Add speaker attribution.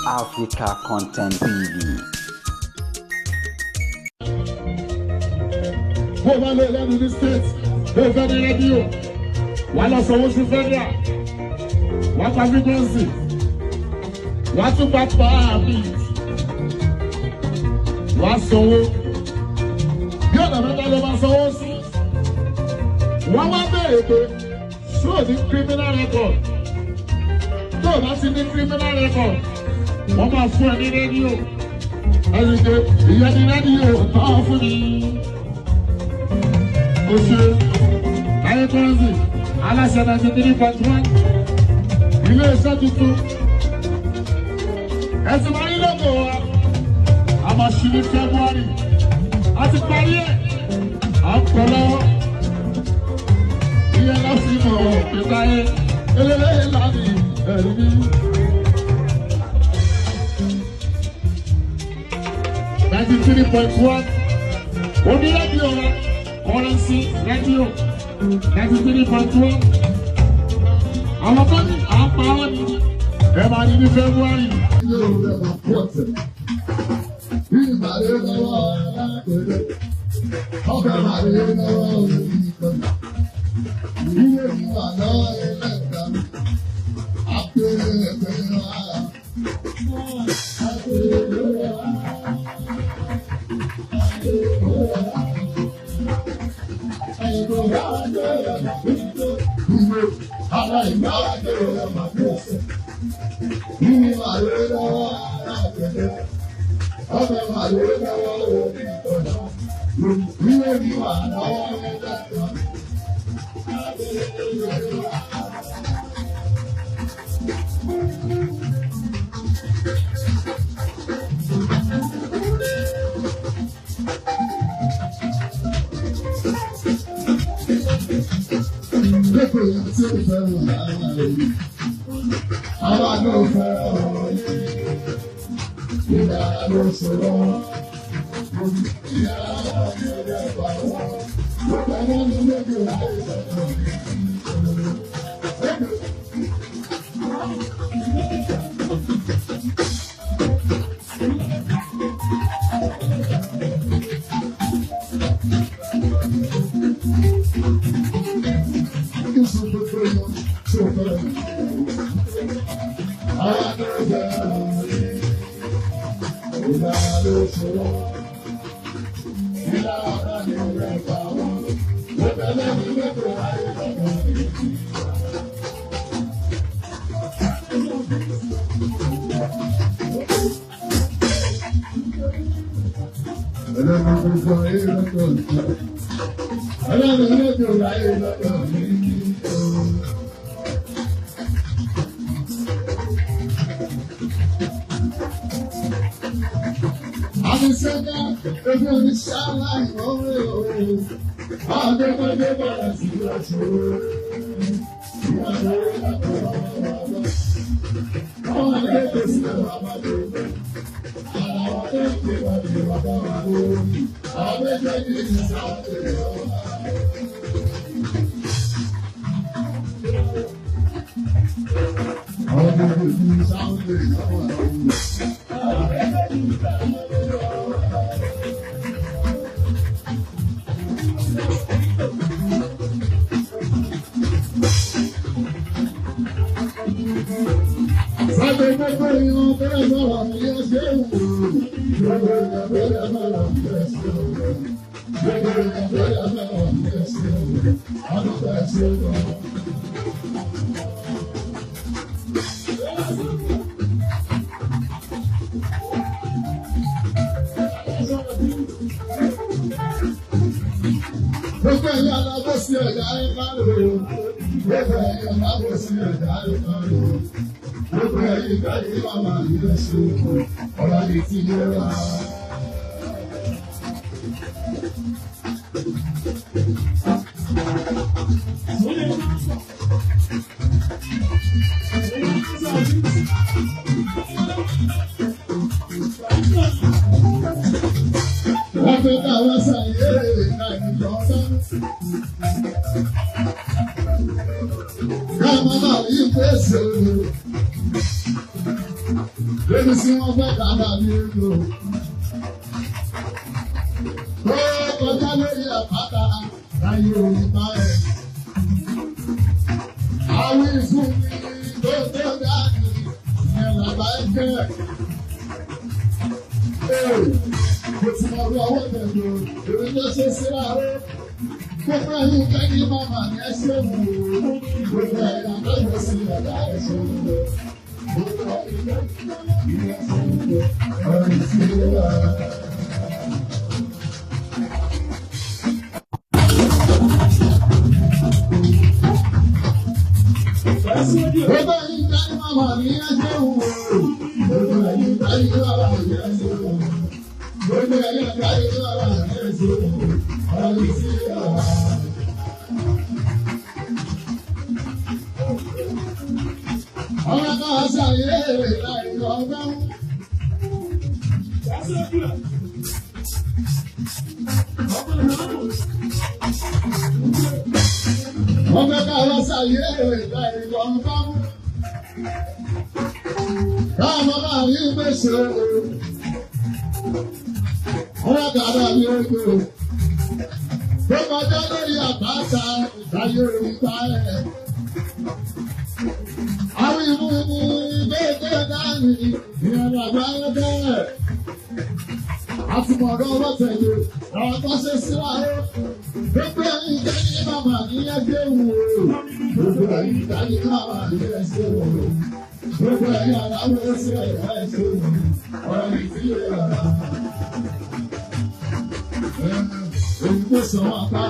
Speaker 1: Africa Content TV.
Speaker 2: Go back to the States. Go back to the radio. While I was in Federal. What have you done? What to back for me? What so? You're the man of us. What was there? Show the criminal record. No, that's in the criminal record. What was for the radio? As you get, you are the radio. Powerfully. Monsieur, ayé kọ́ńsì, aláṣẹ 93.1, ilé iṣẹ́ tuntun. Ẹ̀sìn máa ń lọ́gọ̀ wa, a máa ṣí ní February, a ti parí ẹ̀, à ń kọ́ lọ́wọ́. Iye láti mọ̀ pẹ̀lú ayé, eléyìí láti ẹ̀rí ní. 93.1, onílẹ̀-èdè ọ̀la. Currency Radio 93.1. Àwọn kan ní àpárọ̀ ni ẹ máa ní ní February. Lẹ́nu sí wọn fẹ́ kàdà ní èlò. Ó kọjá lórí àpáta láyé orí bá ẹ̀. Àwọn ìfún mi tó dáàbì ìyẹn làbá ẹgbẹ́. Mo ti máa rí ọwọ́ tẹ̀lé èmi tó ṣe síra rẹ̀. Gbogbo ẹ̀yin kẹ́kí màmá ní ẹṣẹ́ wò ó. Gbogbo ẹ̀yà lọ́yọ̀ sí ẹ̀dá ẹ̀ṣẹ̀ wò ó. Gbogbo ẹ̀yà ọ̀rìn sí ẹ̀dá. Gbogbo ẹ̀yin kẹ́kí màmá ní ẹṣẹ́ wò ó. Gbogbo ẹ̀yin kẹ́kí màmá ní ẹṣẹ́ wò ó. Gbogbo ẹ̀yin kẹ́kí màmá ní ẹṣẹ́ wò ó. Ọ̀rìn sí ẹ̀dá. Ọ̀rọ̀ kan ṣàyè láì lọ́gbọ́n. Ọ̀rọ̀ kan ṣàyè láì lọ́gbọ́n. Káàmọ́ máa rí gbèsè o. Ọ̀rọ̀ kan dàbí ojú o. Tó kọjá lórí àpáta ìdáyé orí bá ẹ̀. Àwọn ìmú bẹ́ẹ̀ dání ìyẹn làgbà ẹgbẹ́. Àtùmọ̀rọ̀ ọwọ́ tẹ̀lé àwọn tó ṣe síra rẹ̀. Gbogbo ẹ̀yin ìdájí màmá ní ẹgbẹ́ wò ó. Gbogbo ẹ̀yin ìdájí màmá ní ẹgbẹ́ wò ó. Gbogbo ẹ̀yin aláwọ̀ ẹ̀ṣẹ̀ ẹ̀ṣẹ̀ wò ó. Ọ̀rọ̀ ìdílé rẹ̀. Èyí tó sọ wọn apá.